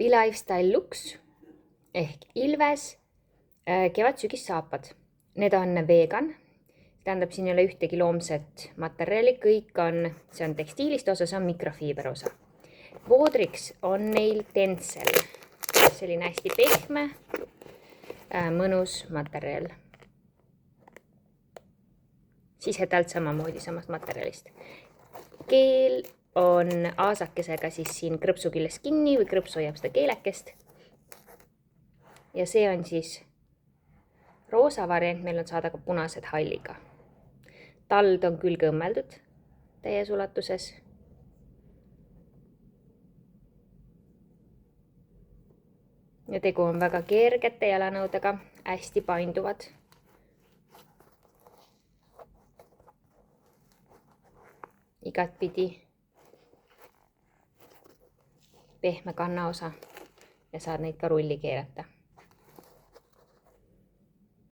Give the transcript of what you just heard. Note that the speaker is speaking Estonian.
Be-Lifestyle Lux ehk Ilves kevad-sügissaapad. Need on vegan, tähendab, siin ei ole ühtegi loomset materjali, kõik on, see on tekstiilist osa, see on mikrofiiber osa. Voodriks on neil Tencel, selline hästi pehme, mõnus materjal. Sishetalt samamoodi samast materjalist. Keel on aasakesega siis siin krõpsu küljes kinni või krõps hoiab seda keelekest. Ja see on siis roosa variant, meil on saada ka punased halliga. Tald on külge õmmeldud täies ulatuses. Ja tegu on väga kergete jalanõudega, hästi painduvad. Igatpidi pehme kannaosa ja saad neid ka rulli keerata.